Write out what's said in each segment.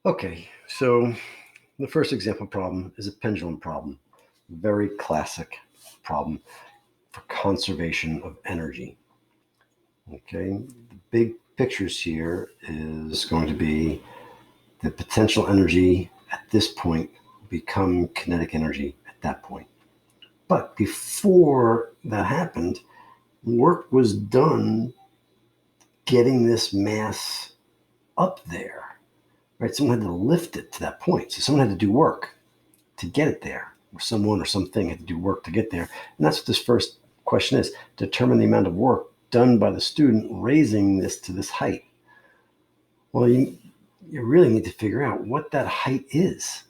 Okay, so the first example problem is a pendulum problem. Very classic problem for conservation of energy. Okay, the big pictures here is going to be the potential energy at this point become kinetic energy at that point. But before that happened, work was done getting this mass up there, right? Someone had to lift it to that point. So someone had to do work to get it there, or someone or something had to do work to get there. And that's what this first question is: determine the amount of work done by the student raising this to this height. Well, you really need to figure out what that height is.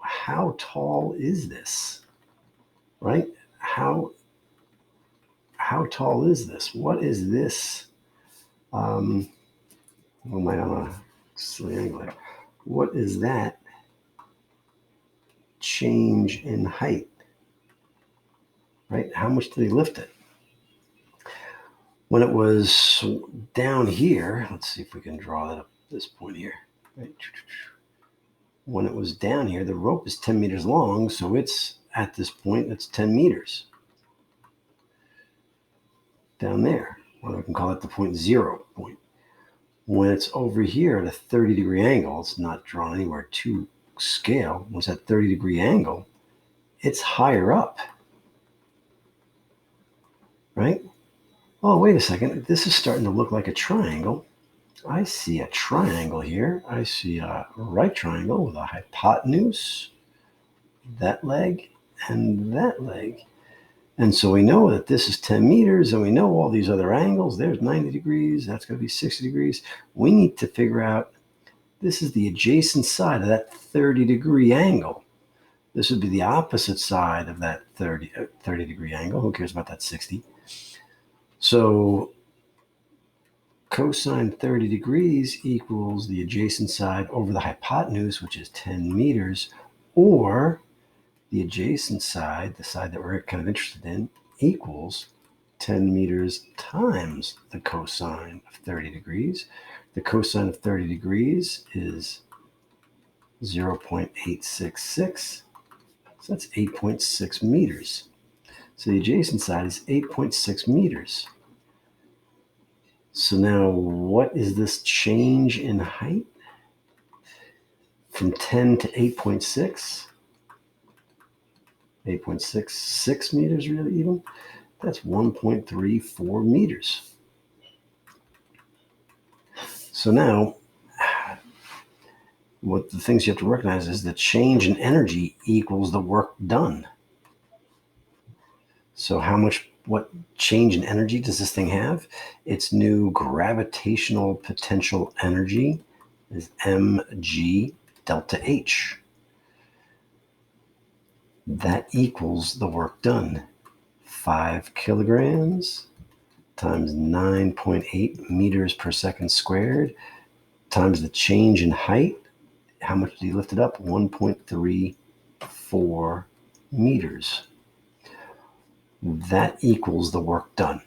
How tall is this, right? How tall is this? What is this? Oh my, on a silly angle here. What is that change in height, right? How much did they lift it? When it was down here, let's see if we can draw that up this point here. Right? When it was down here, the rope is 10 meters long, so it's at this point, it's 10 meters down there. Or we can call it the point 0 point. When it's over here at a 30-degree angle, it's not drawn anywhere to scale. When it's at 30-degree angle, it's higher up, right? Oh, wait a second. This is starting to look like a triangle. I see a triangle here. I see a right triangle with a hypotenuse, that leg, and that leg. And so we know that this is 10 meters, and we know all these other angles. There's 90 degrees. That's going to be 60 degrees. We need to figure out this is the adjacent side of that 30-degree angle. This would be the opposite side of that 30-degree angle. Who cares about that 60? So cosine 30 degrees equals the adjacent side over the hypotenuse, which is 10 meters, or the adjacent side, the side that we're kind of interested in, equals 10 meters times the cosine of 30 degrees. The cosine of 30 degrees is 0.866, so that's 8.6 meters. So the adjacent side is 8.6 meters. So now what is this change in height? From 10 to 8.6? 8.66 meters really even? That's 1.34 meters. So now, what the things you have to recognize is the change in energy equals the work done. So what change in energy does this thing have? Its new gravitational potential energy is mg delta H. That equals the work done. 5 kilograms times 9.8 meters per second squared times the change in height. How much did he lift it up? 1.34 meters. That equals the work done.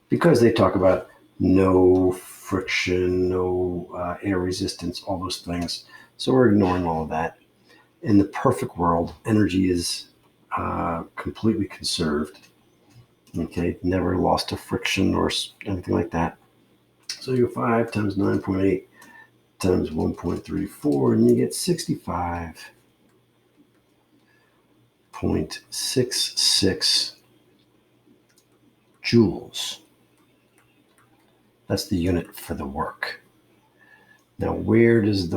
Because they talk about no friction, no air resistance, all those things. So we're ignoring all of that. In the perfect world, energy is completely conserved. Okay, never lost to friction or anything like that. So you go 5 times 9.8 times 1.34, and you get 65.66 joules. That's the unit for the work. Now, where does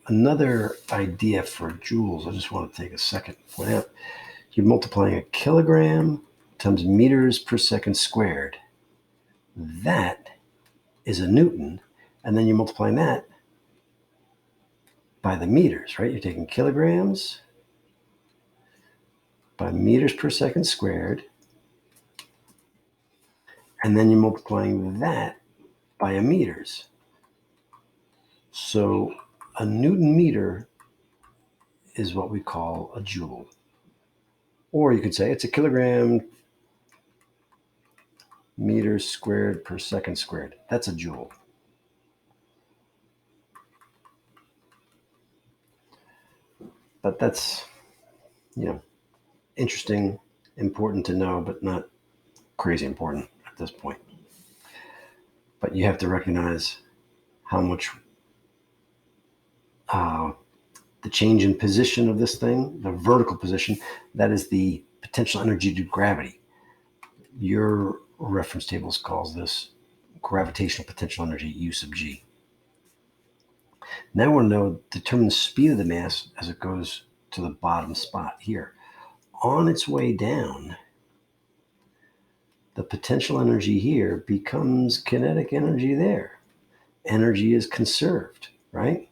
another idea for joules, I just want to take a second to point out, you're multiplying a kilogram times meters per second squared. That is a Newton, and then you're multiplying that by the meters, right? You're taking kilograms by meters per second squared, and then you're multiplying that by a meters. So a Newton meter is what we call a joule. Or you could say it's a kilogram meters squared per second squared. That's a joule. But that's, interesting, important to know, but not crazy important at this point. But you have to recognize how much the change in position of this thing, the vertical position, that is the potential energy due to gravity. Your reference tables calls this gravitational potential energy, U sub G. Now we'll know, determine the speed of the mass as it goes to the bottom spot here. On its way down, the potential energy here becomes kinetic energy there. Energy is conserved, right?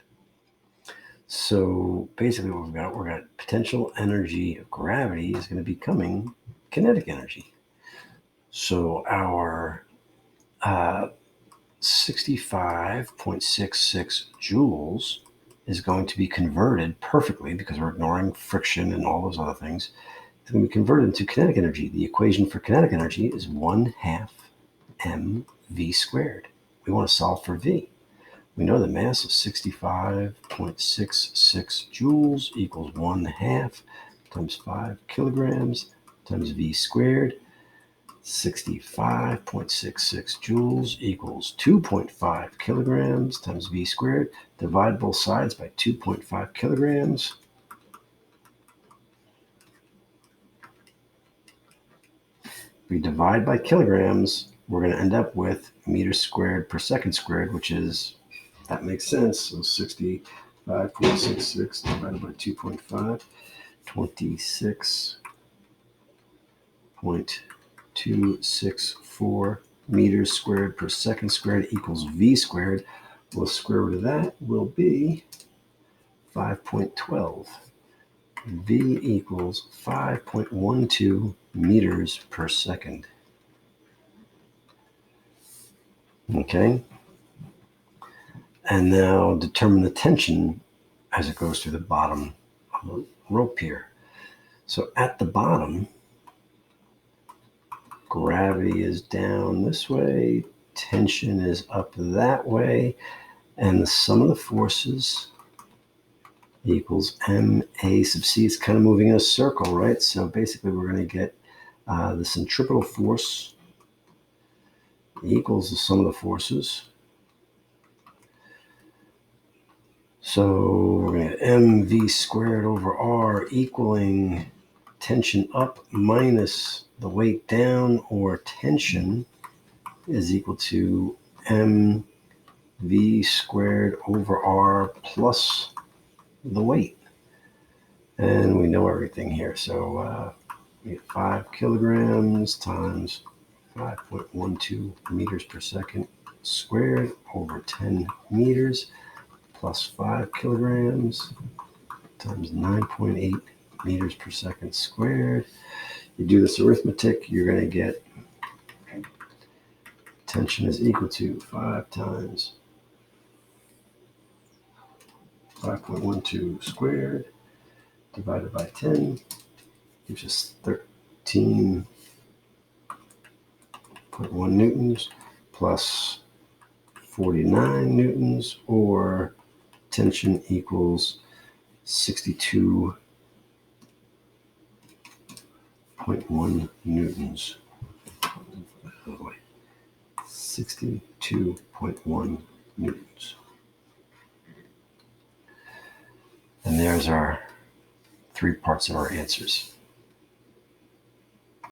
So basically what we've got potential energy of gravity is going to be becoming kinetic energy. So our 65.66 joules is going to be converted perfectly, because we're ignoring friction and all those other things. It's going to be converted into kinetic energy. The equation for kinetic energy is 1/2 mv squared. We want to solve for v. We know the mass of 65.66 joules equals 1/2 times 5 kilograms times v squared. 65.66 joules equals 2.5 kilograms times v squared. Divide both sides by 2.5 kilograms. If we divide by kilograms, we're going to end up with meters squared per second squared, which is, that makes sense. So 65.66 divided by 2.5, 26.264 meters squared per second squared equals v squared. Well, the square root of that will be 5.12. V equals 5.12 meters per second. Okay. And now determine the tension as it goes through the bottom of the rope here. So at the bottom, gravity is down this way, tension is up that way, and the sum of the forces equals ma sub c. It's kind of moving in a circle, right? So basically we're going to get the centripetal force equals the sum of the forces. So we're going to get mv squared over r equaling tension up minus the weight down, or tension is equal to mv squared over r plus the weight. And we know everything here. So we get 5 kilograms times 5.12 meters per second squared over 10 meters plus 5 kilograms times 9.8 meters per second squared. You do this arithmetic, you're going to get tension is equal to 5 times 5.12 squared divided by 10 gives us 13.1 newtons plus 49 newtons, or tension equals 62.1 newtons. 62.1 newtons. And there's our 3 parts of our answers.